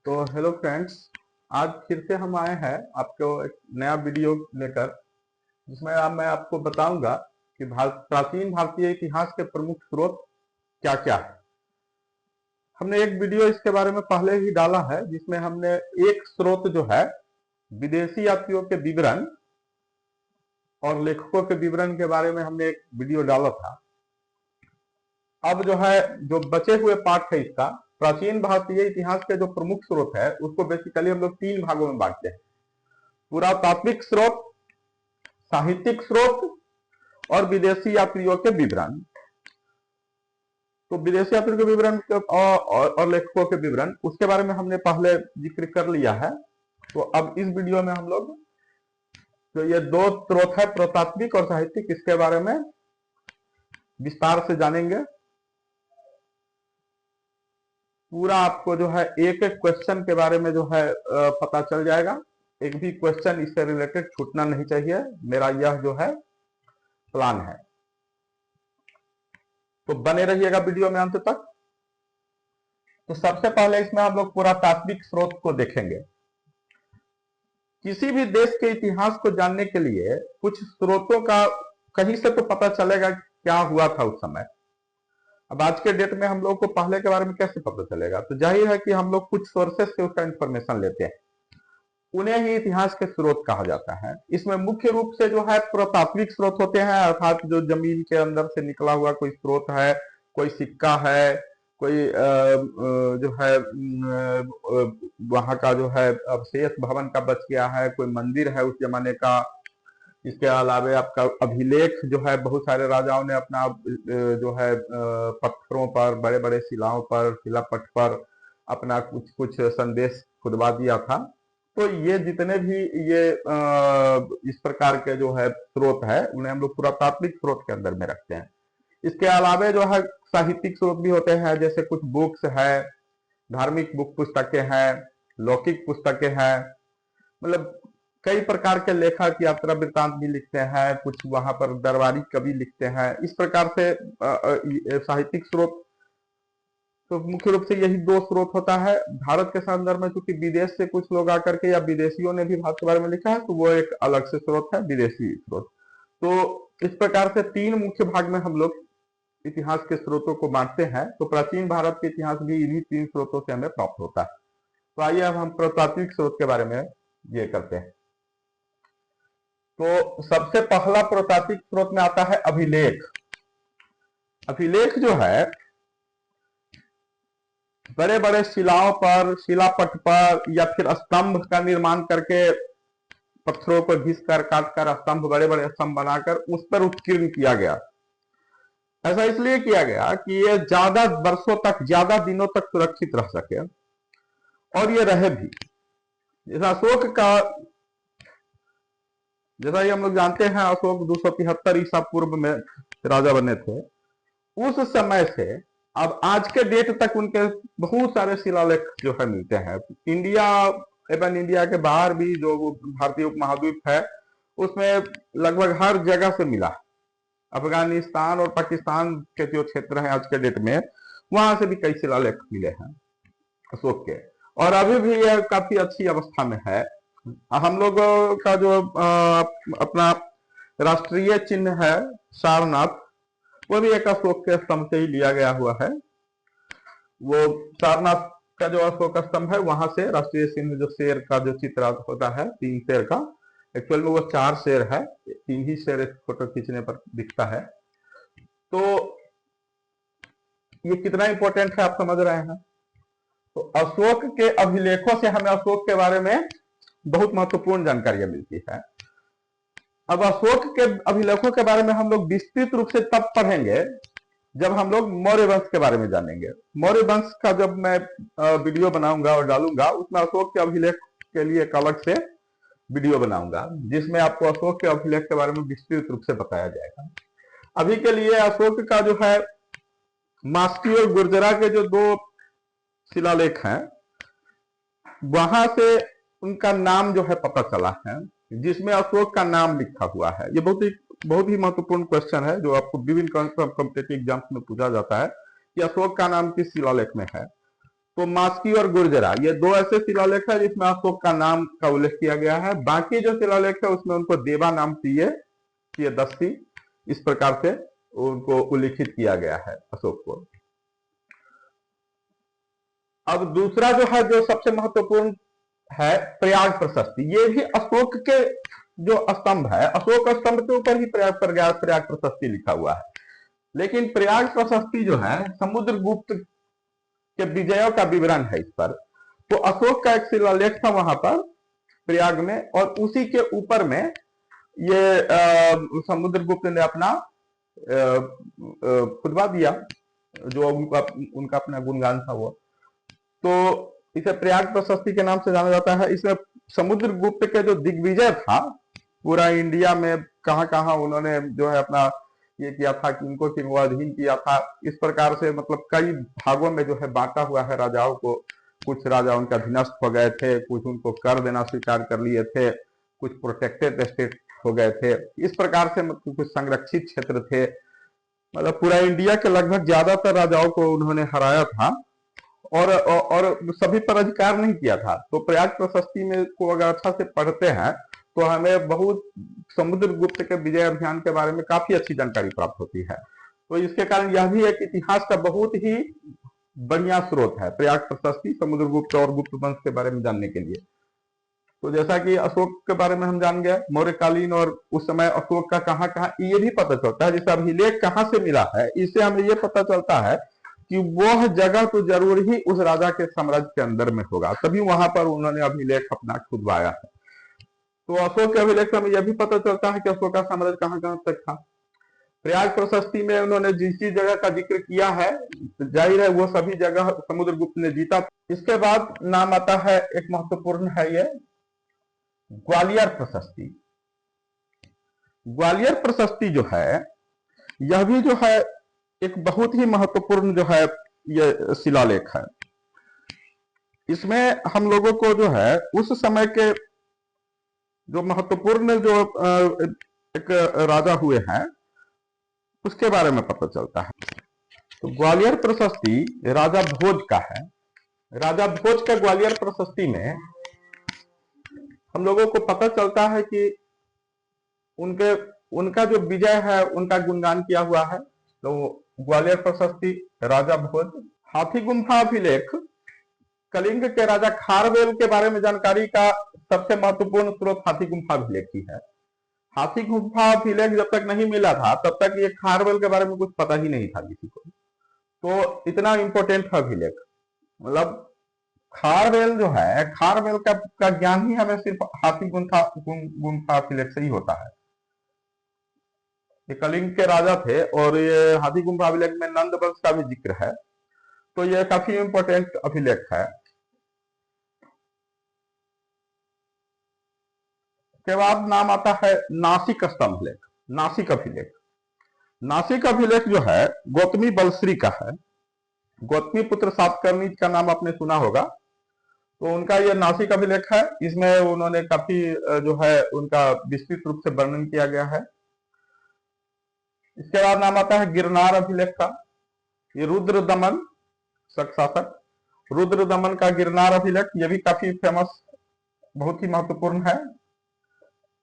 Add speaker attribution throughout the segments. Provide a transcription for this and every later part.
Speaker 1: तो hello friends, आज फिर से हम आए हैं आपको एक नया वीडियो लेकर, जिसमें अब मैं आपको बताऊंगा कि प्राचीन भारतीय इतिहास के प्रमुख स्रोत क्या क्या है। हमने एक वीडियो इसके बारे में पहले ही डाला है, जिसमें हमने एक स्रोत जो है विदेशी यात्रियों के विवरण और लेखकों के विवरण के बारे में हमने एक वीडियो डाला था। अब जो है जो बचे हुए पार्ट है इसका, प्राचीन भारतीय इतिहास के जो प्रमुख स्रोत है उसको बेसिकली हम लोग तीन भागों में बांटते हैं: पुरातात्विक स्रोत, साहित्यिक स्रोत और विदेशी यात्रियों के विवरण। तो विदेशी यात्रियों के विवरण और लेखकों के विवरण, उसके बारे में हमने पहले जिक्र कर लिया है। तो अब इस वीडियो में हम लोग जो ये दो स्रोत है, पुरातात्विक और साहित्यिक, इसके बारे में विस्तार से जानेंगे। पूरा आपको जो है एक एक क्वेश्चन के बारे में जो है पता चल जाएगा। एक भी क्वेश्चन इससे रिलेटेड छूटना नहीं चाहिए, मेरा यह जो है प्लान है। तो बने रहिएगा वीडियो में अंत तक। तो सबसे पहले इसमें हम लोग पुरातात्विक स्रोत को देखेंगे। किसी भी देश के इतिहास को जानने के लिए कुछ स्रोतों का कहीं से तो पता चलेगा क्या हुआ था उस समय। अब आज के डेट में हम लोग को पहले के बारे में कैसे पता चलेगा? तो जाहिर है कि हम लोग कुछ सोर्सेस से उसका इंफॉर्मेशन लेते हैं, उन्हें ही इतिहास के स्रोत कहा जाता है। इसमें मुख्य रूप से जो है पुरातात्विक स्रोत होते हैं, अर्थात जो जमीन के अंदर से निकला हुआ कोई स्रोत है, कोई सिक्का है, कोई जो है वहां का जो है अवशेष भवन का बच गया है, कोई मंदिर है उस जमाने का। इसके अलावा आपका अभिलेख जो है, बहुत सारे राजाओं ने अपना जो है पत्थरों पर, बड़े बड़े शिलाओं पर, शिलापट पर अपना कुछ कुछ संदेश खुदवा दिया था। तो ये जितने भी ये इस प्रकार के जो है स्रोत है, उन्हें हम लोग पुरातात्विक स्रोत के अंदर में रखते हैं। इसके अलावा जो है साहित्यिक स्रोत भी होते हैं, जैसे कुछ बुक्स है, धार्मिक बुक पुस्तकें हैं, लौकिक पुस्तकें हैं, मतलब कई प्रकार के लेखक यात्रा वृत्तांत भी लिखते हैं, कुछ वहां पर दरबारी कवि लिखते हैं। इस प्रकार से साहित्यिक स्रोत, तो मुख्य रूप से यही दो स्रोत होता है। भारत के संदर्भ में चूंकि विदेश से कुछ लोग आकर के या विदेशियों ने भी भारत के बारे में लिखा है, तो वो एक अलग से स्रोत है, विदेशी स्रोत। तो इस प्रकार से तीन मुख्य भाग में हम लोग इतिहास के स्रोतों को बांटते हैं। तो प्राचीन भारत के इतिहास भी इन्हीं तीन स्रोतों से हमें प्राप्त होता है। तो आइए अब हम पुरातात्विक स्रोत के बारे में ये करते हैं। तो सबसे पहला पुरातात्विक स्रोत में आता है अभिलेख। अभिलेख जो है बड़े बड़े शिलाओं पर, शिलापट पर, या फिर स्तंभ का निर्माण करके पत्थरों को घिस कर, काट कर स्तंभ, बड़े बड़े स्तंभ बनाकर उस पर उत्कीर्ण किया गया। ऐसा इसलिए किया गया कि ये ज्यादा वर्षों तक, ज्यादा दिनों तक सुरक्षित रह सके और ये रहे भी। जैसा अशोक का, जैसा कि हम लोग जानते हैं, अशोक 273 ईसा पूर्व में राजा बने थे। उस समय से अब आज के डेट तक उनके बहुत सारे शिलालेख जो है मिलते हैं। इंडिया एवं इंडिया के बाहर भी जो भारतीय उपमहाद्वीप है, उसमें लगभग हर जगह से मिला। अफगानिस्तान और पाकिस्तान के जो क्षेत्र है आज के डेट में, वहां से भी कई शिलालेख मिले हैं अशोक के, और अभी भी यह काफी अच्छी अवस्था में है। हम लोग का जो अपना राष्ट्रीय चिन्ह है सारनाथ, वो भी एक अशोक के स्तंभ से ही लिया गया हुआ है। वो सारनाथ का जो अशोक स्तंभ है, वहां से राष्ट्रीय चिन्ह, जो शेर का जो चित्र होता है, 3 शेर का, एक्चुअल में वो 4 शेर है, 3 ही शेर एक फोटो खींचने पर दिखता है। तो ये कितना इंपॉर्टेंट है आप समझ रहे हैं। तो अशोक के अभिलेखों से हमें अशोक के बारे में बहुत महत्वपूर्ण जानकारियां मिलती है। अब अशोक के अभिलेखों के बारे में हम लोग विस्तृत रूप से तब पढ़ेंगे जब हम लोग मौर्य वंश के बारे में जानेंगे। मौर्य वंश का जब मैं वीडियो बनाऊंगा और डालूंगा, उसमें अशोक के अभिलेख के लिए एक अलग से वीडियो बनाऊंगा, जिसमें आपको अशोक के अभिलेख के बारे में विस्तृत रूप से बताया जाएगा। अभी के लिए अशोक का जो है मास्की और गुर्जरा के जो 2 शिलालेख हैं, वहां से उनका नाम जो है पता चला है, जिसमें अशोक का नाम लिखा हुआ है। ये बहुत ही महत्वपूर्ण क्वेश्चन है, जो आपको विभिन्न कॉम्पिटिटिव एग्जाम्स में पूछा जाता है कि अशोक का नाम किस शिलालेख में है। तो मास्की और गुर्जरा ये दो ऐसे शिलालेख है जिसमें अशोक का नाम का उल्लेख किया गया है। बाकी जो शिलालेख है उसमें उनको देवा नाम प्रियदर्शी इस प्रकार से उनको उल्लिखित किया गया है अशोक को। अब दूसरा जो है जो सबसे महत्वपूर्ण है प्रयाग प्रशस्ति। ये भी अशोक के जो स्तंभ है, अशोक स्तंभ के ऊपर ही प्रयाग प्रशस्ति लिखा हुआ है। लेकिन प्रयाग प्रशस्ति जो है समुद्रगुप्त के विजयों का विवरण है इस पर। तो अशोक का एक शिलालेख था वहां पर प्रयाग में, और उसी के ऊपर में ये समुद्रगुप्त ने अपना खुतबा दिया, जो उनका अपना गुणगान था वो। तो इसे प्रयाग प्रशस्ति के नाम से जाना जाता है। इसमें समुद्रगुप्त के जो दिग्विजय था पूरा इंडिया में, कहां कहां उन्होंने जो है अपना ये किया था कि उनको किन अधीन किया था, इस प्रकार से मतलब कई भागों में जो है बांटा हुआ है राजाओं को। कुछ राजा उनका अधीनस्थ हो गए थे, कुछ उनको कर देना स्वीकार कर लिए थे, कुछ प्रोटेक्टेड स्टेट हो गए थे, इस प्रकार से मतलब कुछ संरक्षित क्षेत्र थे। मतलब पूरा इंडिया के लगभग ज्यादातर राजाओं को उन्होंने हराया था और सभी पर अधिकार नहीं किया था। तो प्रयाग प्रशस्ति में को अगर अच्छा से पढ़ते हैं तो हमें बहुत समुद्रगुप्त के विजय अभियान के बारे में काफी अच्छी जानकारी प्राप्त होती है। तो इसके कारण यह भी एक इतिहास का बहुत ही बढ़िया स्रोत है प्रयाग प्रशस्ति समुद्रगुप्त और गुप्त वंश के बारे में जानने के लिए। तो जैसा कि अशोक के बारे में हम जान गए, मौर्यकालीन और उस समय अशोक का कहाँ कहाँ ये भी पता चलता है। जैसे अभिलेख कहाँ से मिला है, इससे हमें ये पता चलता है कि वह जगह तो जरूर ही उस राजा के साम्राज्य के अंदर में होगा, तभी वहां पर उन्होंने अभिलेख अपना खुदवाया है। तो अशोक के अभिलेख से हमें यह भी पता चलता है कि अशोक का साम्राज्य कहां कहां तक था। प्रयाग प्रशस्ति में उन्होंने जिस जिस जगह का जिक्र किया है, जाहिर है वो सभी जगह समुद्रगुप्त ने जीता। इसके बाद नाम आता है एक महत्वपूर्ण है ये ग्वालियर प्रशस्ति। ग्वालियर प्रशस्ति जो है यह भी जो है एक बहुत ही महत्वपूर्ण जो है ये शिलालेख है। इसमें हम लोगों को जो है उस समय के जो महत्वपूर्ण जो एक राजा हुए हैं उसके बारे में पता चलता है। तो ग्वालियर प्रशस्ति राजा भोज का है। राजा भोज का ग्वालियर प्रशस्ति में हम लोगों को पता चलता है कि उनका जो विजय है उनका गुणगान किया हुआ है। तो ग्वालियर प्रशस्ति राजा भोज। हाथी गुम्फा अभिलेख कलिंग के राजा खारवेल के बारे में जानकारी का सबसे महत्वपूर्ण स्रोत हाथी गुम्फा अभिलेख ही है। हाथी गुम्फा अभिलेख जब तक नहीं मिला था तब तक ये खारवेल के बारे में कुछ पता ही नहीं था किसी को। तो इतना इंपॉर्टेंट है अभिलेख। मतलब खारवेल जो है, खारवेल का ज्ञान ही हमें सिर्फ हाथी गुम्फा अभिलेख से ही होता है। ये कलिंग के राजा थे और ये हाथी गुम्फा अभिलेख में नंद वंश का भी जिक्र है। तो ये काफी इंपॉर्टेंट अभिलेख है। के बाद नाम आता है नासिक स्तंभलेख, नासिक अभिलेख। नासिक अभिलेख जो है गौतमी बलश्री का है। गौतमी पुत्र सातकर्णी का नाम आपने सुना होगा। तो उनका यह नासिक अभिलेख है। इसमें उन्होंने काफी जो है उनका विस्तृत रूप से वर्णन किया गया है। इसके बाद नाम आता है गिरनार अभिलेख का। ये रुद्र दमन शासक रुद्र दमन का गिरनार अभिलेख, यह भी काफी फेमस, बहुत ही महत्वपूर्ण है।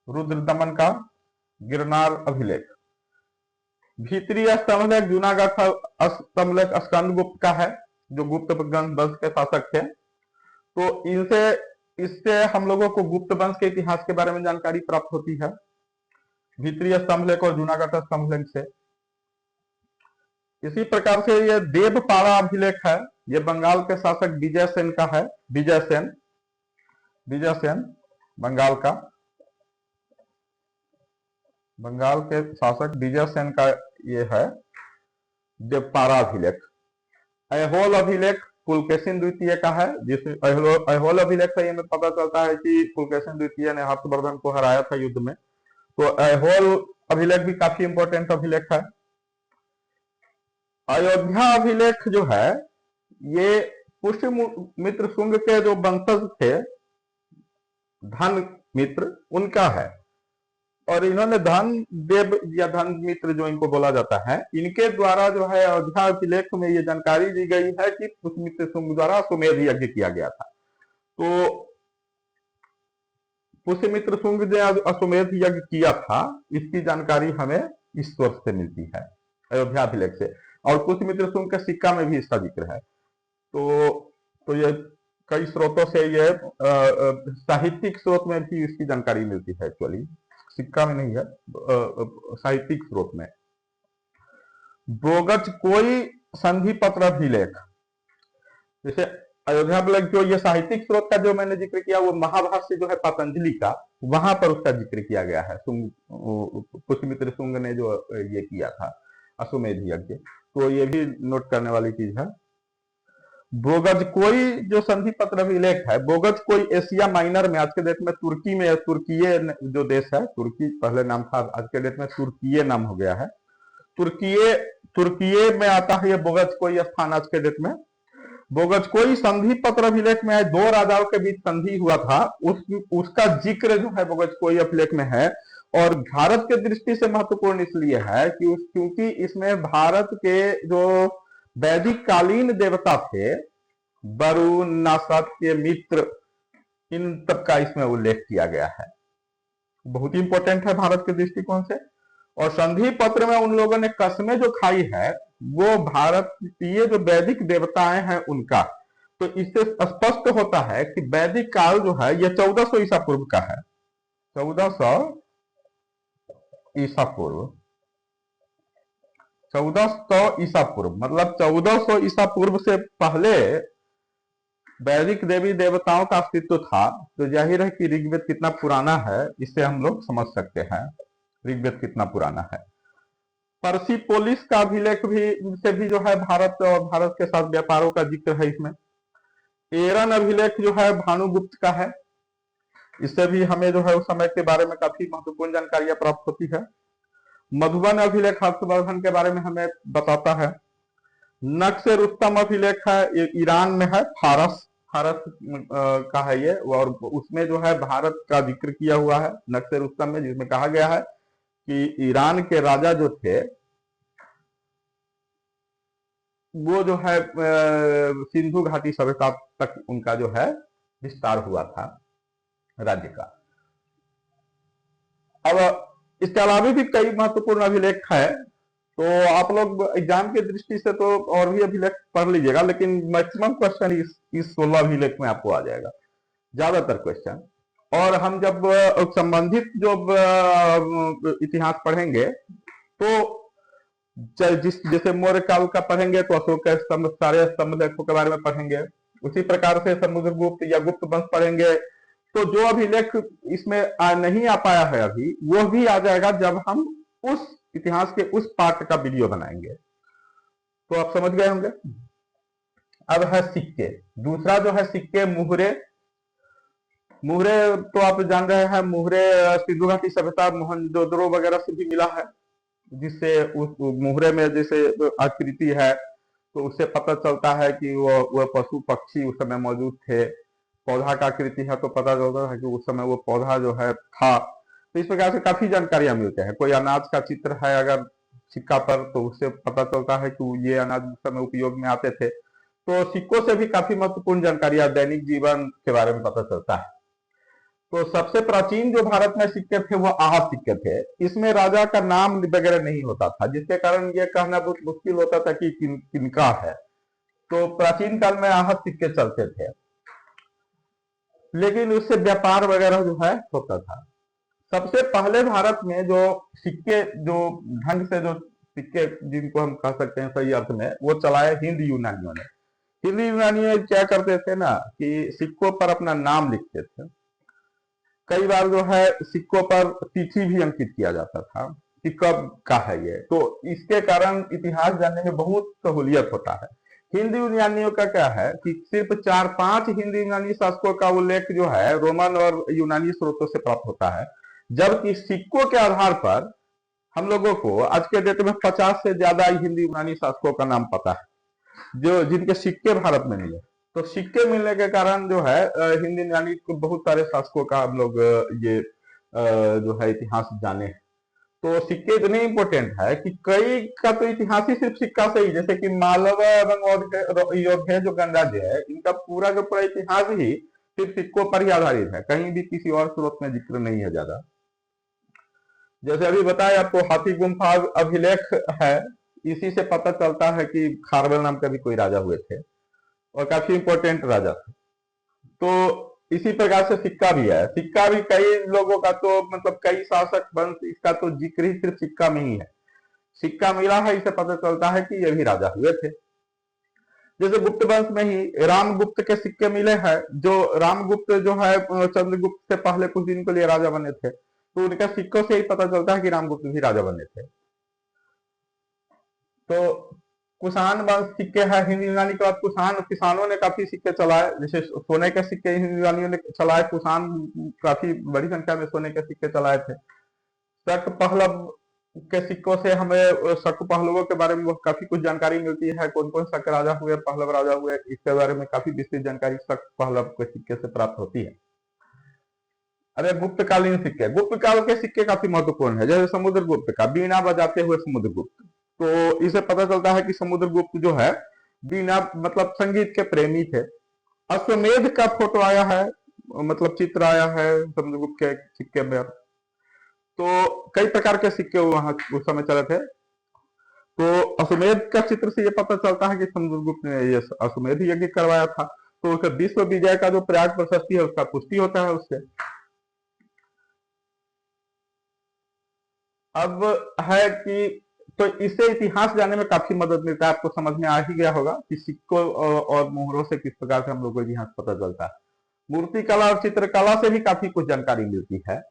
Speaker 1: रुद्र दमन का गिरनार अभिलेख। भीतरी स्तंभलेख जूनागढ़ स्तंभलेख स्कंदगुप्त का है, जो गुप्त वंश के शासक थे। तो इससे हम लोगों को गुप्त वंश के इतिहास के बारे में जानकारी प्राप्त होती है, भीतरी स्तंभलेख और जूनागढ़ स्तंभलेख से। इसी प्रकार से ये देवपाड़ा अभिलेख है। ये बंगाल के शासक विजय सेन का है। विजय सेन बंगाल के शासक विजय सेन का ये है देवपाड़ा अभिलेख। ऐहोल अभिलेख पुलकेशिन द्वितीय का है, जिसमें ऐहोल अभिलेख से हमें पता चलता है कि पुलकेशिन द्वितीय ने हर्षवर्धन को हराया था युद्ध में। तो ऐहोल अभिलेख भी काफी इंपॉर्टेंट अभिलेख है। अयोध्या अभिलेख जो है ये पुष्यमित्र शुंग के जो वंशज थे धन मित्र, उनका है। और इन्होंने धन देव या धन मित्र जो इनको बोला जाता है, इनके द्वारा जो है अयोध्या अभिलेख में ये जानकारी दी गई है कि पुष्यमित्र शुंग द्वारा अश्वमेध यज्ञ किया गया था। तो पुष्यमित्र शुंग ने अश्वमेध यज्ञ किया था, इसकी जानकारी हमें इस सोर्स से मिलती है, अयोध्या अभिलेख से। और पुष्यमित्र शुंग के सिक्का में भी इसका जिक्र है। तो ये कई स्रोतों से ये साहित्यिक स्रोत में भी इसकी जानकारी मिलती है, एक्चुअली सिक्का में नहीं है, साहित्यिक स्रोत में। बोगच कोई संधि पत्र अभिलेख, जैसे अयोध्या अभिलेख जो ये साहित्यिक स्रोत का जो मैंने जिक्र किया, वो महाभाष्य जो है पतंजलि का, वहां पर उसका जिक्र किया गया है। पुष्यमित्र शुंग ने जो ये किया था अश्वमेध यज्ञ, तो ये भी नोट करने वाली चीज है। बोगज कोई जो संधि पत्र अभिलेख है, बोगज कोई एशिया माइनर में, आज के डेट में तुर्की में, तुर्कीय जो देश है, तुर्की पहले नाम था, आज के डेट में तुर्कीय नाम हो गया है। तुर्कीय में आता है ये बोगज कोई स्थान आज के डेट में। बोगज कोई संधि पत्र अभिलेख में है, दो राजाओं के बीच संधि हुआ था, उसका जिक्र जो है बोगज कोई अभिलेख में है। और भारत के दृष्टि से महत्वपूर्ण इसलिए है कि क्योंकि इसमें भारत के जो वैदिक कालीन देवता थे, वरुण, नासत्य, मित्र, इन तक का इसमें उल्लेख किया गया है। बहुत इंपॉर्टेंट है भारत के दृष्टिकोण से। और संधि पत्र में उन लोगों ने कस्में जो खाई है, वो भारतीय जो वैदिक देवताएं हैं उनका। तो इससे स्पष्ट होता है कि वैदिक काल जो है ये 1400 ईसा पूर्व का है। 1400 ईसा पूर्व, 1400 ईसा पूर्व, मतलब 1400 ईसा पूर्व से पहले वैदिक देवी देवताओं का अस्तित्व था। तो जाहिर है कि ऋग्वेद कितना पुराना है, इससे हम लोग समझ सकते हैं ऋग्वेद कितना पुराना है। पर्सिपोलिस का अभिलेख भी से भी जो है भारत और भारत के साथ व्यापारों का जिक्र है इसमें। एरन अभिलेख जो है भानुगुप्त का है, इससे भी हमें जो है उस समय के बारे में काफी महत्वपूर्ण जानकारियां प्राप्त होती है। मधुबन अभिलेख हर्षवर्धन के बारे में हमें बताता है। नक्श रुस्तम अभिलेख है, ये ईरान में है, फारस का है ये, और उसमें जो है भारत का जिक्र किया हुआ है नक्श रुस्तम में, जिसमें कहा गया है कि ईरान के राजा जो थे वो जो है सिंधु घाटी सभ्यता तक उनका जो है विस्तार हुआ था राज्य का। अब इसके अलावा भी कई महत्वपूर्ण अभिलेख है, तो आप लोग एग्जाम के दृष्टि से तो और भी अभिलेख पढ़ लीजिएगा, लेकिन मैक्सिमम क्वेश्चन इस 16 अभिलेख में आपको आ जाएगा, ज्यादातर क्वेश्चन। और हम जब संबंधित जो इतिहास पढ़ेंगे, तो जैसे मौर्य काल का पढ़ेंगे तो अशोक के स्तंभ, सारे स्तंभ लेखों के बारे में पढ़ेंगे। उसी प्रकार से समुद्रगुप्त या गुप्त वंश पढ़ेंगे। तो जो अभिलेख इसमें नहीं आ पाया है अभी, वो भी आ जाएगा जब हम उस इतिहास के उस पार्ट का वीडियो बनाएंगे। तो आप समझ गए होंगे। अब है सिक्के। दूसरा जो है सिक्के, मुहरे। मुहरे तो आप जान रहे हैं, मुहरे सिंधु घाटी सभ्यता मोहनजोदड़ो वगैरह से भी मिला है, जिससे उस मुहरे में जैसे आकृति है, तो उससे पता चलता है कि वो पशु पक्षी उस समय मौजूद थे। पौधा का आकृति है तो पता चलता है कि उस समय वो पौधा जो है था। तो इस प्रकार से काफी जानकारियां मिलते हैं। कोई अनाज का चित्र है अगर सिक्का पर, तो उससे पता चलता है कि ये अनाज उस समय उपयोग में आते थे। तो सिक्कों से भी काफी महत्वपूर्ण जानकारियां दैनिक जीवन के बारे में पता चलता है। तो सबसे प्राचीन जो भारत में सिक्के थे वो आहत सिक्के थे। इसमें राजा का नाम वगैरह नहीं होता था, जिसके कारण ये कहना बहुत मुश्किल होता था कि किनका है। तो प्राचीन काल में आहत सिक्के चलते थे, लेकिन उससे व्यापार वगैरह जो है होता था। सबसे पहले भारत में जो सिक्के, जो ढंग से जो सिक्के जिनको हम कह सकते हैं सही अर्थ में, वो चलाए हिंद यूनानियों ने। हिंद यूनानी क्या करते थे ना, कि सिक्कों पर अपना नाम लिखते थे। कई बार जो है सिक्कों पर तिथि भी अंकित किया जाता था कि कब का है ये। तो इसके कारण इतिहास जानने में बहुत सहूलियत होता है। हिंदी यूनानियों का क्या है कि सिर्फ 4-5 हिंदी यूनानी शासकों का उल्लेख जो है रोमन और यूनानी स्रोतों से प्राप्त होता है, जबकि सिक्कों के आधार पर हम लोगों को आज के डेट में 50 से ज्यादा हिंदी यूनानी शासकों का नाम पता है, जो जिनके सिक्के भारत में मिले। तो सिक्के मिलने के कारण जो है हिंदी यूनानी बहुत सारे शासकों का हम लोग ये जो है इतिहास जाने। तो सिक्के इतने इंपॉर्टेंट है कि कई का तो इतिहास ही सिर्फ सिक्का से ही, जैसे कि मालवा एवं अयोध्या जो गणराज्य है, इनका पूरा का पूरा इतिहास ही सिर्फ सिक्कों पर ही आधारित है, कहीं भी किसी और स्रोत में जिक्र नहीं है ज्यादा। जैसे अभी बताया आपको हाथी गुम्फा अभिलेख है, इसी से पता चलता है कि खारवेल नाम का भी कोई राजा हुए थे और काफी इंपॉर्टेंट राजा थे। तो इसी प्रकार से सिक्का भी है, सिक्का भी कई लोगों का तो मतलब कई शासक वंश, इसका तो जिक्र ही सिर्फ सिक्का में ही है। सिक्का मिला है, इसे पता चलता है कि ये भी राजा हुए थे। जैसे गुप्त वंश में ही रामगुप्त के सिक्के मिले हैं, जो रामगुप्त जो है चंद्रगुप्त से पहले कुछ दिन के लिए राजा बने थे, तो उनके सिक्कों से ही पता चलता है कि रामगुप्त भी राजा बने थे। तो कुषाण वंश सिक्के है, हिंदी यूनानी के बाद कुषाण, किसानों ने काफी सिक्के चलाए, जैसे सोने के सिक्के हिंदी यूनानियों ने चलाए, कुषाण काफी बड़ी संख्या में सोने के सिक्के चलाए थे। शक पहलव के सिक्कों से हमें शक पहलवों के बारे में काफी कुछ जानकारी मिलती है, कौन कौन शक राजा हुए, पहलव राजा हुए, इसके बारे में काफी विस्तृत जानकारी शक पहलव के सिक्के से प्राप्त होती है। अरे गुप्तकालीन सिक्के, गुप्त काल के सिक्के काफी महत्वपूर्ण है, जैसे समुद्रगुप्त का बीना बजाते हुए समुद्रगुप्त, तो इसे पता चलता है कि समुद्रगुप्त जो है बीना मतलब संगीत के प्रेमी थे। अश्वमेध का फोटो आया है, मतलब चित्र आया है समुद्रगुप्त के सिक्के में। तो कई प्रकार के सिक्के वहां उस समय चले थे, तो अश्वमेध का चित्र से ये पता चलता है कि समुद्रगुप्त ने ये अश्वमेध यज्ञ करवाया था। तो उसका विश्व विजय का जो प्रयाग प्रशस्ति है उसका पुष्टि होता है उससे। अब है कि तो इससे इतिहास जानने में काफी मदद मिलता है, आपको समझ में आ ही गया होगा कि सिक्कों और मोहरों से किस प्रकार से हम लोग को इतिहास पता चलता है। मूर्ति कला और चित्रकला से भी काफी कुछ जानकारी मिलती है।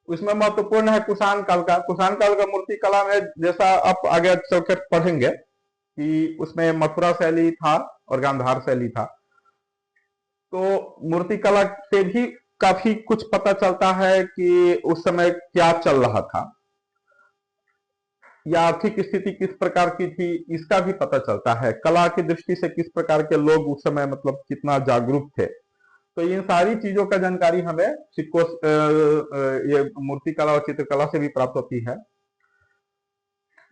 Speaker 1: उसमें महत्वपूर्ण है कुषाण काल का, कुषाण काल का मूर्ति कला में जैसा आप आगे चलकर पढ़ेंगे कि उसमें मथुरा शैली था और गांधार शैली था। तो मूर्ति कला से भी काफी कुछ पता चलता है कि उस समय क्या चल रहा था या आर्थिक स्थिति किस प्रकार की थी, इसका भी पता चलता है। कला की दृष्टि से किस प्रकार के लोग उस समय मतलब कितना जागरूक थे, तो इन सारी चीजों का जानकारी हमें सिक्कों ये मूर्ति कला और चित्रकला से भी प्राप्त होती है।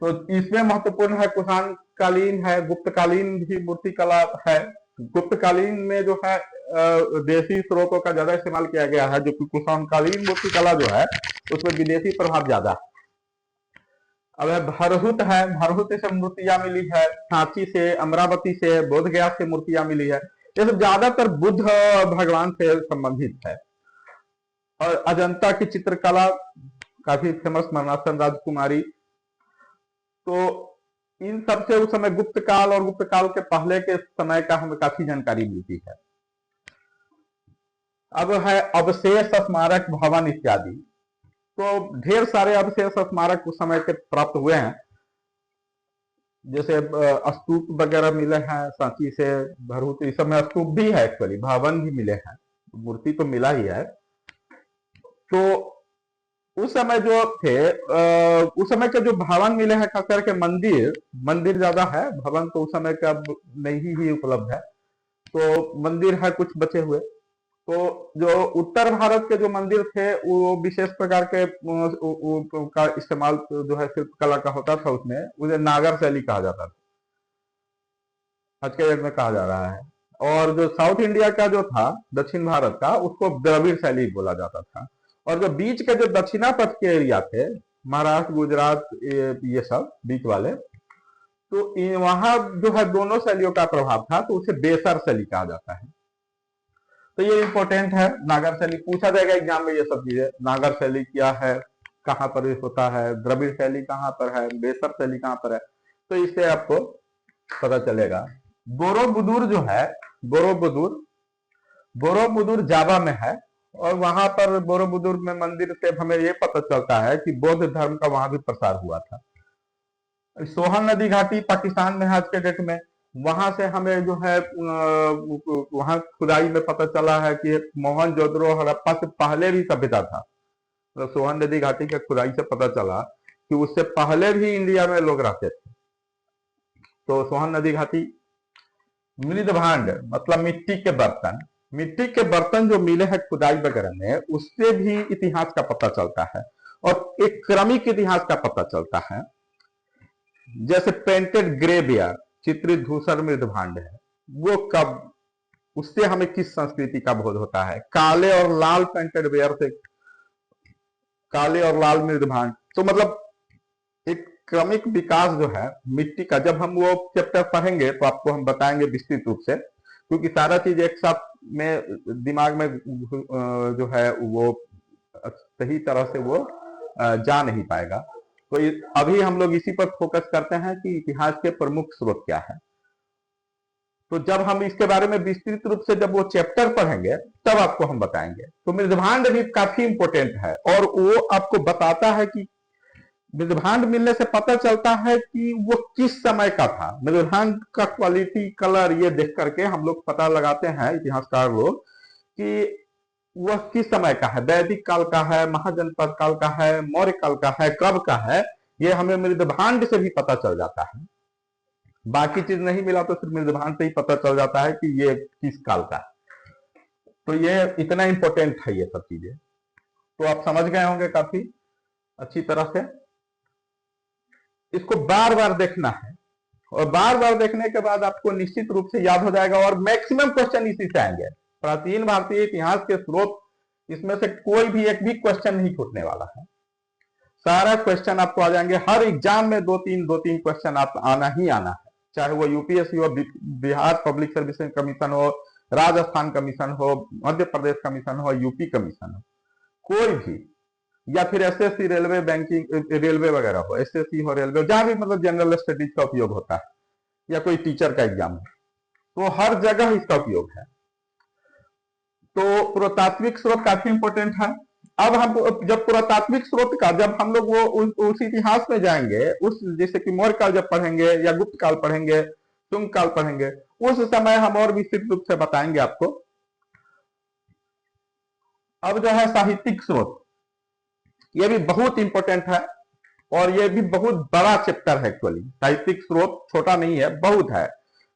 Speaker 1: तो इसमें महत्वपूर्ण है कुषाण कालीन है, गुप्तकालीन भी मूर्ति कला है। गुप्तकालीन में जो है देशी स्रोतों का ज्यादा इस्तेमाल किया गया है, जो कि कुषाण कालीन मूर्ति कला जो है उसमें विदेशी प्रभाव ज्यादा है। अब भरहुत है, भरहुत से मूर्तियां मिली है, सांची से, अमरावती से, बोधगया से मूर्तियां मिली है। ये सब ज्यादातर बुद्ध भगवान से संबंधित है। और अजंता की चित्रकला काफी फेमस, मरणासन राजकुमारी। तो इन सब से उस समय गुप्त काल और गुप्त काल के पहले के समय का हमें काफी जानकारी मिलती है। अब है अवशेष, स्मारक, भवन इत्यादि। तो ढेर सारे अवशेष स्मारक उस समय के प्राप्त हुए हैं, जैसे स्तूप वगैरह मिले हैं सांची से, भरहुत, इस समय स्तूप भी है, एक्चुअली भवन भी मिले हैं, मूर्ति तो मिला ही है। तो उस समय जो थे उस समय के जो भवन मिले हैं, खास करके मंदिर, मंदिर ज्यादा है, भवन तो उस समय का नहीं ही उपलब्ध है। तो मंदिर है कुछ बचे हुए। तो जो उत्तर भारत के जो मंदिर थे वो विशेष प्रकार के का इस्तेमाल जो है शिल्प कला का होता था, उसमें उसे नागर शैली कहा जाता था, आज के डेट में कहा जा रहा है। और जो साउथ इंडिया का जो था, दक्षिण भारत का, उसको द्रविड़ शैली बोला जाता था। और जो बीच के जो दक्षिणा पथ के एरिया थे, महाराष्ट्र, गुजरात, ये सब बीच वाले, तो वहां जो है दोनों शैलियों का प्रभाव था, तो उसे बेसर शैली कहा जाता है। तो ये इंपॉर्टेंट है, नागर शैली पूछा जाएगा एग्जाम में, ये सब चीजें, नागर शैली क्या है, कहाँ पर होता है, द्रविड़ शैली कहाँ पर है, बेसर शैली कहाँ पर है, तो इससे आपको पता चलेगा। बोरोबुदुर जो है, बोरोबुदुर, बोरोबुदुर जावा में है, और वहां पर बोरोबुदुर में मंदिर से हमें ये पता चलता है कि बौद्ध धर्म का वहां भी प्रसार हुआ था। सोहन नदी घाटी पाकिस्तान में है आज के डेट में, वहां से हमें जो है वहां खुदाई में पता चला है कि मोहनजोदड़ो हड़प्पा से पहले भी सभ्यता था। तो सोहन नदी घाटी के खुदाई से पता चला कि उससे पहले भी इंडिया में लोग रहते थे। तो सोहन नदी घाटी, मृद भांड मतलब मिट्टी के बर्तन, मिट्टी के बर्तन जो मिले हैं खुदाई वगैरह में, उससे भी इतिहास का पता चलता है और एक क्रमिक इतिहास का पता चलता है। जैसे पेंटेड ग्रेवियर, चित्रित धूसर मृदभांड है, वो कब, उससे हमें किस संस्कृति का बोध होता है। काले और लाल पेंटेड वेयर से काले और लाल मृदभांड, तो मतलब एक क्रमिक विकास जो है मिट्टी का, जब हम वो चैप्टर पढ़ेंगे तो आपको हम बताएंगे विस्तृत रूप से, क्योंकि सारा चीज एक साथ में दिमाग में जो है वो सही तरह से वो जा नहीं पाएगा। तो अभी हम लोग इसी पर फोकस करते हैं कि इतिहास के प्रमुख स्रोत क्या है। तो जब हम इसके बारे में विस्तृत रूप से जब वो चैप्टर पढ़ेंगे तब आपको हम बताएंगे। तो मृदभांड भी काफी इंपॉर्टेंट है और वो आपको बताता है कि मृदभांड मिलने से पता चलता है कि वो किस समय का था। मृदभांड का क्वालिटी, कलर, ये देख करके हम लोग पता लगाते हैं, इतिहासकार लोग, कि वह किस समय का है, वैदिक काल का है, महाजनपद काल का है, मौर्य काल का है, कब का है, ये हमें मृदभांड से भी पता चल जाता है। बाकी चीज नहीं मिला तो सिर्फ मृदभांड से ही पता चल जाता है कि ये किस काल का है। तो ये इतना इंपॉर्टेंट है ये सब चीजें। तो आप समझ गए होंगे काफी अच्छी तरह से। इसको बार बार देखना है और बार बार देखने के बाद आपको निश्चित रूप से याद हो जाएगा और मैक्सिमम क्वेश्चन इसी से आएंगे। प्राचीन भारतीय इतिहास के स्रोत, इसमें से कोई भी एक भी क्वेश्चन नहीं छूटने वाला है। सारा क्वेश्चन आपको आ जाएंगे। हर एग्जाम में दो तीन क्वेश्चन आप आना ही आना है, चाहे वो यूपीएससी हो, बिहार पब्लिक सर्विस कमीशन हो, राजस्थान कमीशन हो, मध्य प्रदेश कमीशन हो, यूपी कमीशन हो, कोई भी, या फिर एसएससी, रेलवे, बैंकिंग, रेलवे वगैरह हो, एसएससी हो, रेलवे, जहां भी मतलब जनरल स्टडीज का उपयोग होता है, या कोई टीचर का एग्जाम हो, तो हर जगह इसका उपयोग है। तो पुरातात्विक स्रोत काफी इंपॉर्टेंट है। अब हम जब पुरातात्विक स्रोत का, जब हम लोग वो उस इतिहास में जाएंगे, उस जैसे कि मौर्य काल जब पढ़ेंगे या गुप्त काल पढ़ेंगे, शुंग काल पढ़ेंगे, उस समय हम और विस्तृत रूप से बताएंगे आपको। अब जो है साहित्यिक स्रोत, ये भी बहुत इंपॉर्टेंट है और ये भी बहुत बड़ा चैप्टर है। एक्चुअली साहित्यिक स्रोत छोटा नहीं है, बहुत है,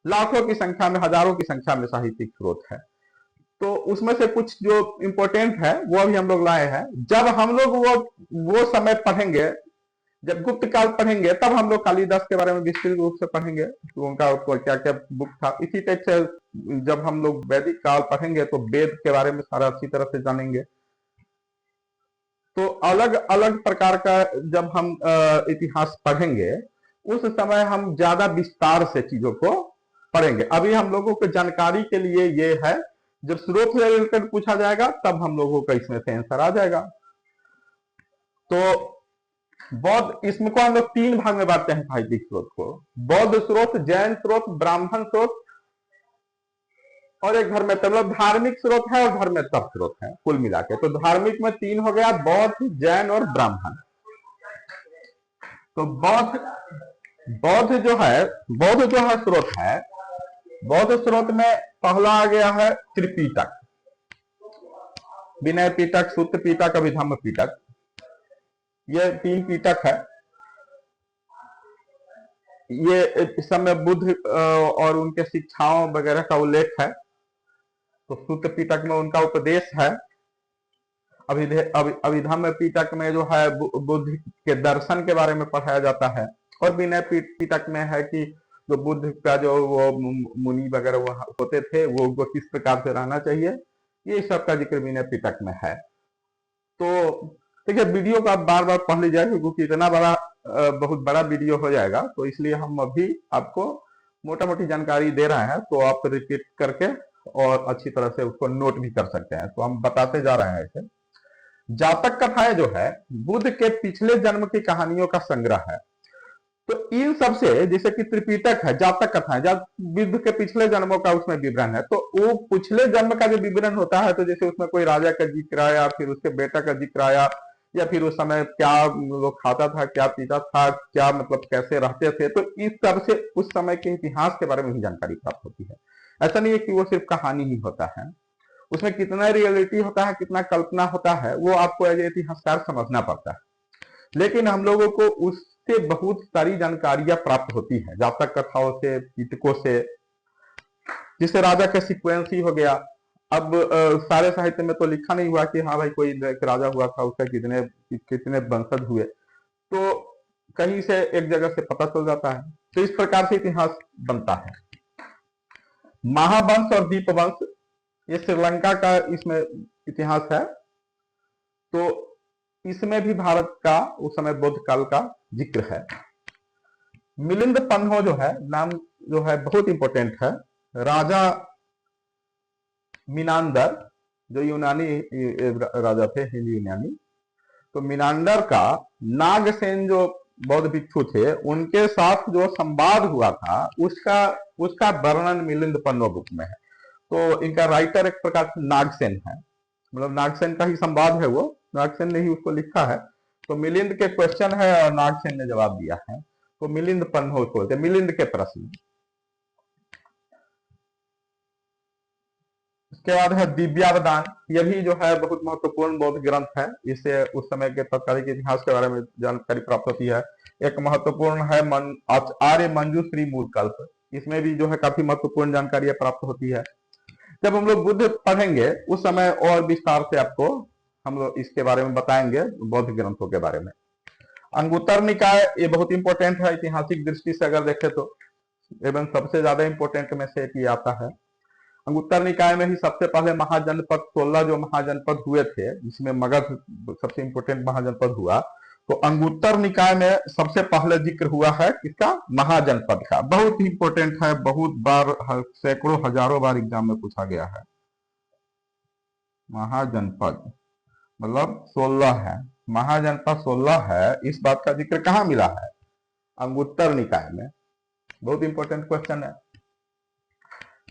Speaker 1: लाखों की संख्या में, हजारों की संख्या में साहित्यिक स्रोत है। तो उसमें से कुछ जो इंपॉर्टेंट है वो अभी हम लोग लाए हैं। जब हम लोग वो समय पढ़ेंगे, जब गुप्त काल पढ़ेंगे, तब हम लोग कालिदास के बारे में विस्तृत रूप से पढ़ेंगे, तो उनका क्या क्या बुक था। इसी टाइप से जब हम लोग वैदिक काल पढ़ेंगे तो वेद के बारे में सारा अच्छी तरह से जानेंगे। तो अलग अलग प्रकार का जब हम इतिहास पढ़ेंगे, उस समय हम ज्यादा विस्तार से चीजों को पढ़ेंगे। अभी हम लोगों को जानकारी के लिए ये है, जब स्रोत से रिलेटेड पूछा जाएगा तब हम लोगों का इसमें से आंसर आ जाएगा। तो बौद्ध, इसमें को हम लोग तीन भाग में बांटते हैं साहित्यिक स्रोत को: बौद्ध स्रोत, जैन स्रोत, ब्राह्मण स्रोत, और एक धर्मेतर, मतलब धार्मिक स्रोत है और धर्मेतर स्रोत है कुल मिला के। तो धार्मिक में तीन हो गया, बौद्ध, जैन और ब्राह्मण। तो बौद्ध जो है स्रोत है, बौद्ध स्रोत में पहला आ गया है त्रिपिटक, विनय पिटक, सूत्र पिटक, अभिधम्म पिटक। ये तीन पिटक है। ये इस समय बुद्ध और उनके शिक्षाओं वगैरह का उल्लेख है। तो सूत्र पिटक में उनका उपदेश है। अभिधम्म पिटक में जो है बुद्ध के दर्शन के बारे में पढ़ाया जाता है। और विनय पिटक में है कि जो बुद्ध का जो वो मुनि वगैरह वो होते थे, वो उनको किस प्रकार से रहना चाहिए, ये सब का जिक्र विनय पिटक में है। तो देखिए, वीडियो को आप बार बार पढ़ लीजिए, क्योंकि इतना बड़ा बहुत बड़ा वीडियो हो जाएगा, तो इसलिए हम अभी आपको मोटा मोटी जानकारी दे रहे हैं। तो आप रिपीट करके और अच्छी तरह से उसको नोट भी कर सकते हैं। तो हम बताते जा रहे हैं इसे। जातक कथाएं जो है बुद्ध के पिछले जन्म की कहानियों का संग्रह है। तो इन सबसे, जैसे कि त्रिपिटक है, जातक कथाएं, जब बुद्ध के पिछले जन्मों का उसमें विवरण है, तो वो पिछले जन्म का जो विवरण होता है, तो जैसे उसमें कोई राजा का जिक्र आया, फिर उसके बेटा का जिक्र आया, या फिर उस समय क्या वो खाता था, क्या पीता था, क्या मतलब कैसे रहते थे, तो इस तरह से उस समय के इतिहास के बारे में भी जानकारी प्राप्त होती है। ऐसा नहीं है कि वो सिर्फ कहानी ही होता है, उसमें कितना रियलिटी होता है, कितना कल्पना होता है, वो आपको एज इतिहासकार समझना पड़ता है। लेकिन हम लोगों को उससे बहुत सारी जानकारियां प्राप्त होती है, जातक कथाओं से, पिटकों से। जिससे राजा का सीक्वेंस ही हो गया। अब सारे साहित्य में तो लिखा नहीं हुआ कि हाँ भाई कोई एक राजा हुआ था, उसका कितने कितने वंशज हुए, तो कहीं से एक जगह से पता चल जाता है। तो इस प्रकार से इतिहास बनता है। महावंश और दीपवंश, ये श्रीलंका का इसमें इतिहास है। तो इसमें भी भारत का उस समय बौद्ध काल का जिक्र है। मिलिंद पन्हो जो है नाम, जो है बहुत इंपॉर्टेंट है। राजा मिनांदर, जो यूनानी राजा थे, हिंदी यूनानी, तो मिनांडर का नागसेन जो बौद्ध भिक्षु थे उनके साथ जो संवाद हुआ था उसका वर्णन मिलिंद पन्हो बुक में है। तो इनका राइटर एक प्रकार से नागसेन है, मतलब नागसेन का ही संवाद है, वो नागसेन ने ही उसको लिखा है। तो मिलिंद के क्वेश्चन है और नागसेन ने जवाब दिया है, तो मिलिंद पन्हो बोलते, मिलिंद के प्रश्न। इसके बाद है दिव्यावदान, यह भी जो है बहुत महत्वपूर्ण बौद्ध ग्रंथ है। इससे उस समय के तत्कालिक इतिहास के बारे में जानकारी प्राप्त होती है। एक महत्वपूर्ण है आर्य मंजूश्री मूलकल्प, इसमें भी जो है काफी महत्वपूर्ण जानकारी प्राप्त होती है। जब हम लोग बुद्ध पढ़ेंगे उस समय और विस्तार से आपको हम लोग इसके बारे में बताएंगे, बौद्ध ग्रंथों के बारे में। अंगुत्तर निकाय, ये बहुत इंपॉर्टेंट है ऐतिहासिक दृष्टि से अगर देखें तो, एवं सबसे ज्यादा इंपॉर्टेंट में से एक आता है। अंगुत्तर निकाय में ही सबसे पहले महाजनपद 16 जो महाजनपद हुए थे, जिसमें मगध सबसे इंपॉर्टेंट महाजनपद हुआ, तो अंगुत्तर निकाय में सबसे पहले जिक्र हुआ है किसका? महाजनपद का। बहुत ही इंपॉर्टेंट है, बहुत बार, सैकड़ों हजारों बार एग्जाम में पूछा गया है। महाजनपद मतलब 16 है, महाजनपद 16 है, इस बात का जिक्र कहाँ मिला है? अंगुत्तर निकाय में। बहुत इंपॉर्टेंट क्वेश्चन है।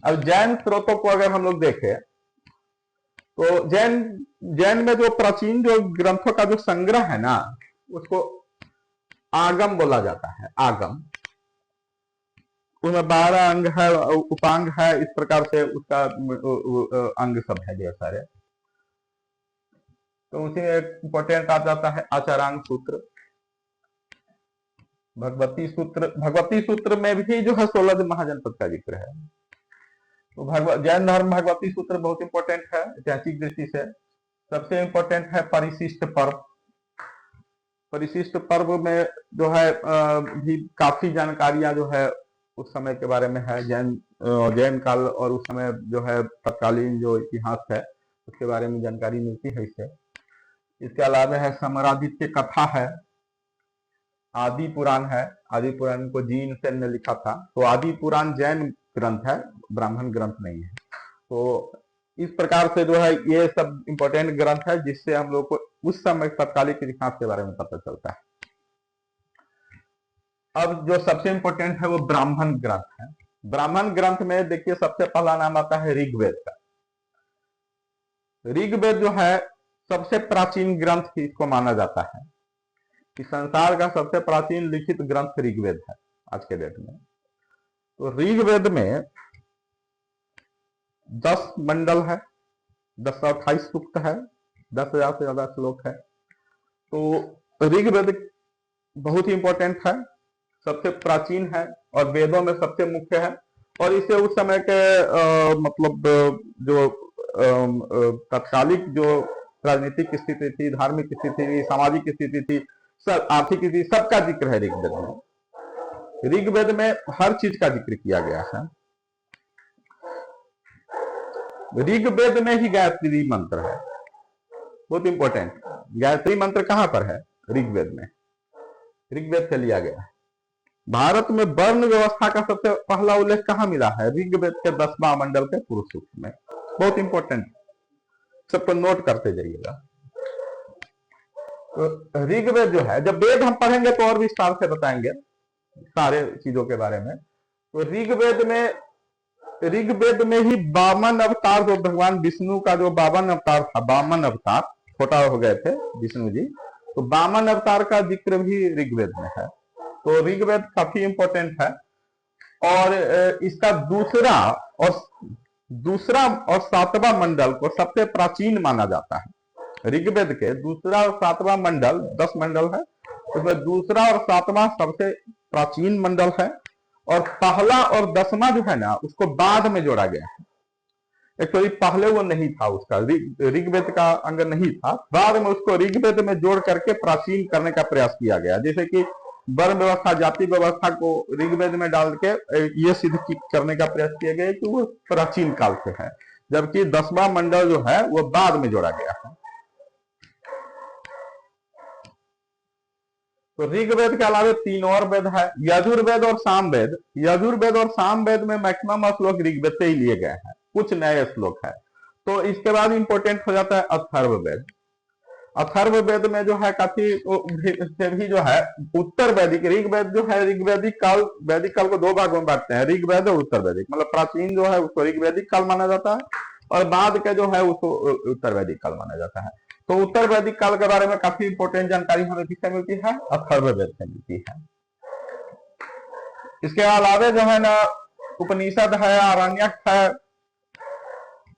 Speaker 1: अब जैन स्रोतों को अगर हम लोग देखें तो जैन में जो प्राचीन जो ग्रंथों का जो संग्रह है ना, उसको आगम बोला जाता है। आगम, उसमें 12 अंग है, उपांग है, इस प्रकार से उसका अंग सब है ढेर सारे। तो उसी में एक इंपॉर्टेंट आ जाता है आचारांग सूत्र, भगवती सूत्र। भगवती सूत्र में भी जो है 16 महाजनपद का जिक्र है। तो जैन धर्म भगवती सूत्र बहुत इंपॉर्टेंट है ऐतिहासिक दृष्टि से। सबसे इंपॉर्टेंट है परिशिष्ट पर्व। परिशिष्ट पर्व में जो है भी काफी जानकारियां जो है उस समय के बारे में है। जैन काल और उस समय जो है तत्कालीन जो इतिहास है उसके बारे में जानकारी मिलती है इससे। इसके अलावा है समरादित्य कथा है, आदि पुराण है। आदि पुराण को जीन सेन ने लिखा था। तो आदि पुराण जैन ग्रंथ है, ब्राह्मण ग्रंथ नहीं है। तो इस प्रकार से जो है ये सब इंपॉर्टेंट ग्रंथ है जिससे हम लोग को उस समय तत्कालिक इतिहास के बारे में पता चलता है। अब जो सबसे इंपॉर्टेंट है वो ब्राह्मण ग्रंथ है। ब्राह्मण ग्रंथ में देखिए सबसे पहला नाम आता है ऋग्वेद का। ऋग्वेद जो है सबसे प्राचीन ग्रंथ इसको माना जाता है कि संसार का सबसे प्राचीन लिखित ग्रंथ ऋग्वेद है आज के डेट में। तो ऋग्वेद में 10 मंडल है, 1028 सूक्त है, 10,000 से ज्यादा श्लोक है। तो ऋग्वेद बहुत ही इंपॉर्टेंट है, सबसे प्राचीन है और वेदों में सबसे मुख्य है। और इसे उस समय के मतलब जो तत्कालिक जो राजनीतिक स्थिति थी, धार्मिक स्थिति थी, सामाजिक स्थिति थी, सब आर्थिक स्थिति, सबका जिक्र है ऋग्वेद में। ऋग्वेद में हर चीज का जिक्र किया गया है। ऋग्वेद में ही गायत्री मंत्र है, बहुत इंपॉर्टेंट। गायत्री मंत्र कहां पर है? ऋग्वेद में, ऋग्वेद से लिया गया है। भारत में वर्ण व्यवस्था का सबसे पहला उल्लेख कहां मिला है? ऋग्वेद के 10वां मंडल के पुरुष सूक्त में। बहुत इंपॉर्टेंट, सबको नोट करते जाइएगा। तो ऋग्वेद जो है, जब वेद हम पढ़ेंगे तो और विस्तार से बताएंगे सारे चीजों के बारे में। तो ऋग्वेद में ही 52 अवतार, जो भगवान विष्णु का जो 52 अवतार था, 52 अवतार, छोटा हो गए थे विष्णु जी, तो 52 अवतार का जिक्र भी ऋग्वेद में है। तो ऋग्वेद काफी इंपॉर्टेंट है। और इसका दूसरा और 7वां मंडल को सबसे प्राचीन माना जाता है। ऋग्वेद के दूसरा और 7वां मंडल, 10 मंडल है, उसमें दूसरा और 7वां सबसे प्राचीन मंडल है। और पहला और 10वां जो है ना, उसको बाद में जोड़ा गया है। एक्चुअली पहले वो नहीं था, उसका ऋग्वेद का अंग नहीं था, बाद में उसको ऋग्वेद में जोड़ करके प्राचीन करने का प्रयास किया गया। जैसे कि वर्ण व्यवस्था, जाति व्यवस्था को ऋग्वेद में डाल के ये सिद्ध करने का प्रयास किया गया कि वो प्राचीन काल से है, जबकि 10वां मंडल जो है वो बाद में जोड़ा गया है। तो ऋग्वेद के अलावा 3 और वेद है, यजुर्वेद और सामवेद। यजुर्वेद और सामवेद में मैक्सिमम श्लोक ऋग्वेद से ही लिए गए हैं, कुछ नए श्लोक है। तो इसके बाद इंपॉर्टेंट हो जाता है अथर्ववेद। अथर्ववेद में जो है काफी से भी जो है उत्तर वैदिक, ऋग्वेद जो है ऋग्वैदिक काल, वैदिक काल को 2 भागों में बांटते हैं, ऋग्वेद और उत्तर वैदिक। मतलब प्राचीन जो है उसको ऋग्वैदिक काल माना जाता है और बाद के जो है उसको उत्तर वैदिक काल माना जाता है। तो उत्तर वैदिक काल के बारे में काफी इंपोर्टेंट जानकारी हमें किससे मिलती है? अथर्ववेद से मिलती है। इसके अलावा जो है ना उपनिषद है, आरण्यक है।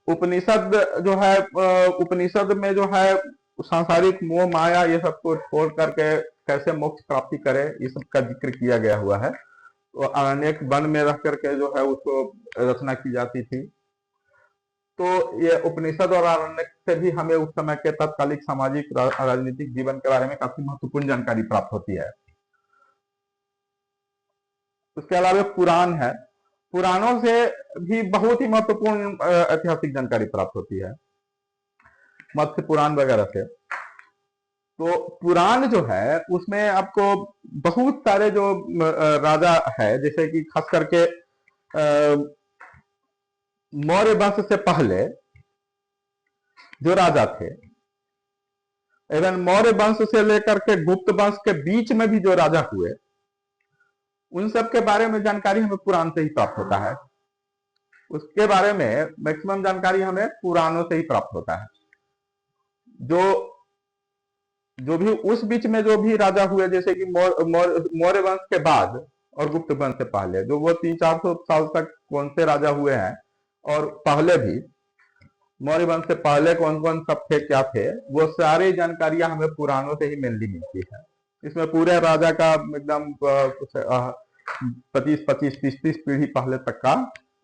Speaker 1: उपनिषद जो है, उपनिषद में जो है सांसारिक मोह माया ये सब को छोड़ करके कैसे मोक्ष प्राप्ति करे, इस सब का जिक्र किया गया हुआ है। तो अरण्यक वन में रह करके जो है उसको रचना की जाती थी। तो ये उपनिषद और आरण्यक से भी हमें उस समय के तत्कालिक सामाजिक राजनीतिक जीवन के बारे में काफी महत्वपूर्ण जानकारी प्राप्त होती है। उसके अलावा पुराण है, पुराणों से भी बहुत ही महत्वपूर्ण ऐतिहासिक जानकारी प्राप्त होती है, मत्स्य पुराण वगैरह से। तो पुराण जो है उसमें आपको बहुत सारे जो राजा है, जैसे कि खास करके मौर्य वंश से पहले जो राजा थे, एवं मौर्य वंश से लेकर के गुप्त वंश के बीच में भी जो राजा हुए, उन सब के बारे में जानकारी हमें पुराण से ही प्राप्त होता है। उसके बारे में मैक्सिमम जानकारी हमें पुराणों से ही प्राप्त होता है। जो भी उस बीच में जो भी राजा हुए, जैसे कि मौर्य वंश के बाद और गुप्त वंश से पहले जो वो 300-400 साल तक कौन से राजा हुए हैं, और पहले भी मौर्य वंश से पहले कौन कौन सब थे, क्या थे, वो सारी जानकारियां हमें पुराणों से ही मेनली मिलती है। इसमें पूरे राजा का एकदम 25, 30 पीढ़ी पहले तक का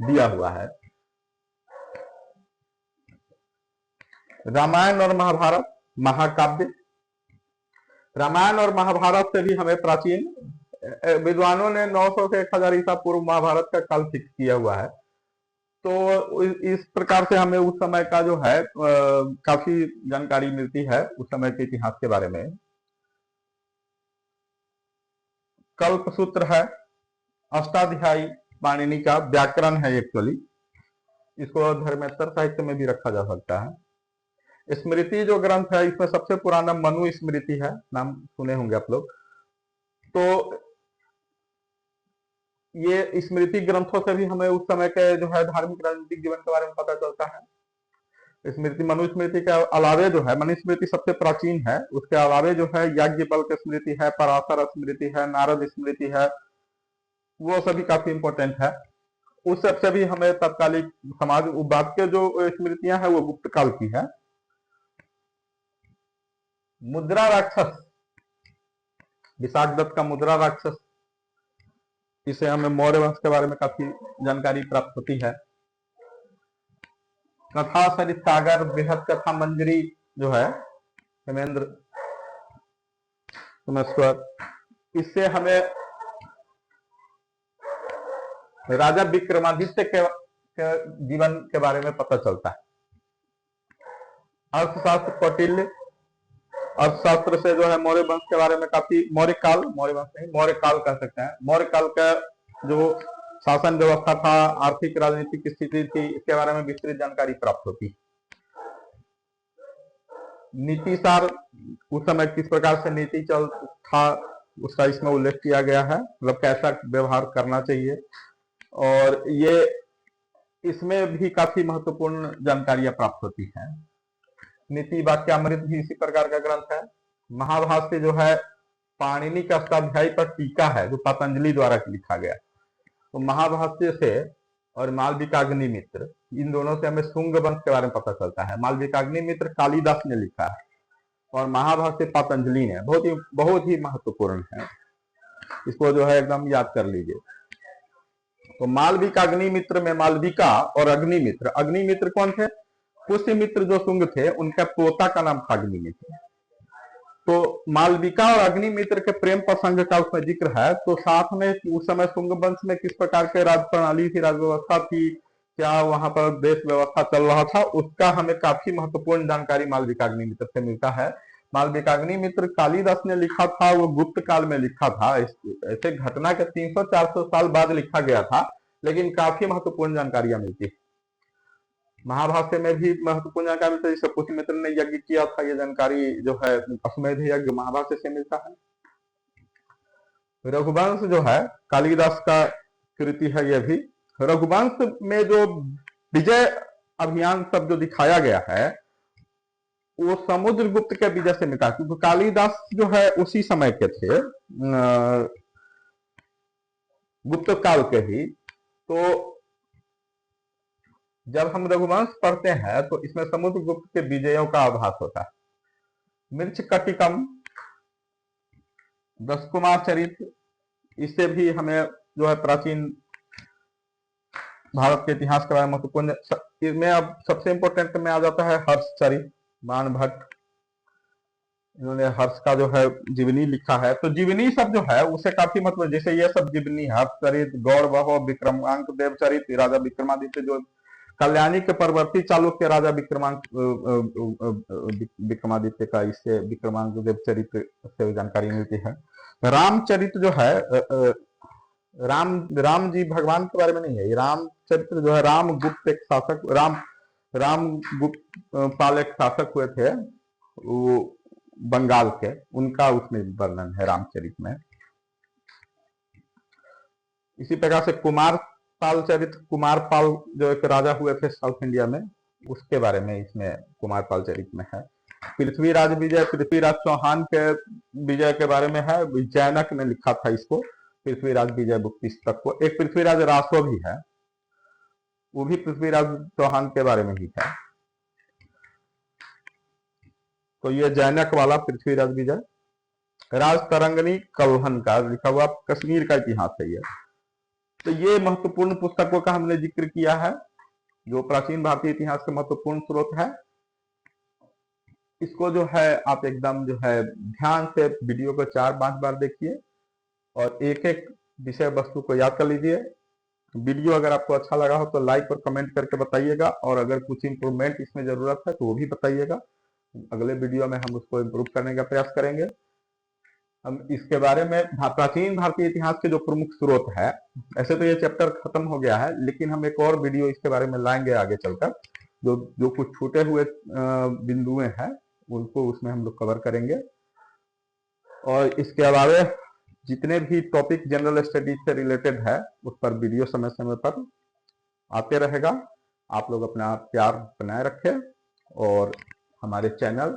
Speaker 1: दिया हुआ है। रामायण और महाभारत महाकाव्य। रामायण और महाभारत से भी हमें प्राचीन विद्वानों ने 900 से 1000 ईसा पूर्व महाभारत का काल फिक्स किया हुआ है। तो इस प्रकार से हमें उस समय का जो है काफी जानकारी मिलती है उस समय के इतिहास के बारे में। कल्पसूत्र है, अष्टाध्यायी पाणिनि का व्याकरण है एक्चुअली, इसको धर्मेतर साहित्य में भी रखा जा सकता है। स्मृति जो ग्रंथ है, इसमें सबसे पुराना मनु स्मृति है, नाम सुने होंगे आप लोग। तो ये स्मृति ग्रंथों से भी हमें उस समय के जो है धार्मिक राजनीतिक जीवन के बारे में पता चलता है। स्मृति, मनुस्मृति के अलावे जो है, मनुस्मृति सबसे प्राचीन है, उसके अलावे जो है याज्ञवल्क्य स्मृति है, पराशर स्मृति है, नारद स्मृति है, वो सभी काफी इंपॉर्टेंट है। उस सबसे भी हमें तत्कालिक समाज बाद के जो स्मृतियां हैं वो गुप्त काल की है। मुद्रा राक्षस, विशाखदत्त का मुद्रा राक्षस, इसे हमें मौर्य वंश के बारे में काफी जानकारी प्राप्त होती है। कथा सरित सागर, बृहद कथा मंजरी जो है हेमेंद्र सोमेश्वर, इससे हमें राजा विक्रमादित्य के जीवन के बारे में पता चलता है। अर्थशास्त्र कौटिल्य, अर्थशास्त्र से जो है मौर्य वंश के बारे में काफी, मौर्य काल, मौर्य वंश नहीं, मौर्य काल कह सकते हैं, मौर्य काल का जो शासन व्यवस्था था, आर्थिक राजनीतिक स्थिति थी, इसके बारे में विस्तृत जानकारी प्राप्त होती। नीति सार, उस समय किस प्रकार से नीति चल था उसका इसमें उल्लेख किया गया है, मतलब कैसा व्यवहार करना चाहिए। और ये इसमें भी काफी महत्वपूर्ण जानकारियां प्राप्त होती हैं। नीति वाक्यामृत भी इसी प्रकार का ग्रंथ है। महाभाष्य जो है पाणिनि का अष्टाध्यायी पर टीका है, जो पतंजलि द्वारा लिखा गया। तो महाभाष्य से और मालविकाग्निमित्र, इन दोनों से हमें शुंग वंश के बारे में पता चलता है। मालविकाग्निमित्र कालिदास ने लिखा है और महाभाष्य पतंजलि ने, बहुत ही महत्वपूर्ण है, इसको जो है एकदम याद कर लीजिए। तो मालविका अग्निमित्र में मालविका और अग्निमित्र, अग्निमित्र कौन थे? पुष्यमित्र जो शुंग थे उनका पोता का नाम था अग्निमित्र। तो मालविका और अग्निमित्र के प्रेम प्रसंग का उसमें जिक्र है। तो साथ में उस समय शुंग वंश में किस प्रकार के राज प्रणाली थी, राज व्यवस्था थी, क्या वहां पर देश व्यवस्था चल रहा था, उसका हमें काफी महत्वपूर्ण जानकारी मालविका अग्निमित्र से मिलता है। मालविका अग्निमित्र कालिदास ने लिखा था, वो गुप्त काल में लिखा था, ऐसे घटना के 300-400 साल बाद लिखा गया था, लेकिन काफी महत्वपूर्ण जानकारियां मिलती है। महाभाष्य में भी महत्वपूर्ण जानकारी मिलती है, जैसे पुष्यमित्र ने यज्ञ किया था, ये जानकारी जो है अश्वमेध यज्ञ महाभाष्य से मिलता है। रघुवंश जो है कालिदास का कृति है ये भी। रघुवंश में जो विजय अभियान सब जो दिखाया गया है वो समुद्रगुप्त के विजय से मिलता है, क्योंकि कालिदास जो है उसी समय के थे, गुप्त काल के ही। तो जब हम रघुवंश पढ़ते हैं तो इसमें समुद्रगुप्त के विजयों का आभास होता है। मृच्छकटिकम, दशकुमार चरित्र, इससे भी हमें जो है प्राचीन भारत के इतिहास के बारे में महत्वपूर्ण, इसमें अब सबसे इंपॉर्टेंट में आ जाता है हर्ष चरित्र, बाणभट्ट, इन्होंने हर्ष का जो है जीवनी लिखा है। तो जीवनी सब जो है उसे काफी मतलब, जैसे ये सब जीवनी, हर्ष चरित्र, गौड़ बहो, विक्रमांक देव चरित्र, राजा विक्रमादित्य जो कल्याणी के परवर्ती चालुक्य राजा विक्रमादित्य का, इससे विक्रमांक देव चरित्र से जानकारी मिलती है। रामचरित्र जो है राम जी भगवान के बारे में नहीं है, ये रामचरित्र जो है रामगुप्त एक शासक, रामगुप्त पाल एक शासक हुए थे वो बंगाल के, उनका उसमें वर्णन है रामचरित में। इसी प्रकार से कुमार पाल चरित्र, कुमार पाल जो एक राजा हुए थे साउथ इंडिया में, उसके बारे में इसमें कुमार पाल चरित्र में है। पृथ्वीराज विजय, पृथ्वीराज चौहान के विजय के बारे में है, जैनक ने लिखा था इसको, पृथ्वीराज विजय पुस्तक को। एक पृथ्वीराज रासो भी है, वो भी पृथ्वीराज चौहान के बारे में ही है। तो ये जैनक वाला पृथ्वीराज विजय। राज तरंगनी कल्हन का लिखा हुआ कश्मीर का इतिहास है ये। तो ये महत्वपूर्ण पुस्तकों का हमने जिक्र किया है, जो प्राचीन भारतीय इतिहास का महत्वपूर्ण स्रोत है। इसको जो है आप एकदम जो है ध्यान से वीडियो को 4-5 बार देखिए और एक एक विषय वस्तु को याद कर लीजिए। वीडियो अगर आपको अच्छा लगा हो तो लाइक और कमेंट करके बताइएगा, और अगर कुछ इंप्रूवमेंट इसमें जरूरत है तो वो भी बताइएगा। अगले वीडियो में हम उसको इम्प्रूव करने का प्रयास करेंगे। हम इसके बारे में प्राचीन भारतीय इतिहास के जो प्रमुख स्रोत है, ऐसे तो ये चैप्टर खत्म हो गया है, लेकिन हम एक और वीडियो इसके बारे में लाएंगे आगे चलकर, जो कुछ छूटे हुए बिंदुएं हैं उनको उसमें हम लोग कवर करेंगे। और इसके अलावा जितने भी टॉपिक जनरल स्टडीज से रिलेटेड है उस पर वीडियो समय समय पर आते रहेगा। आप लोग अपना प्यार बनाए रखें और हमारे चैनल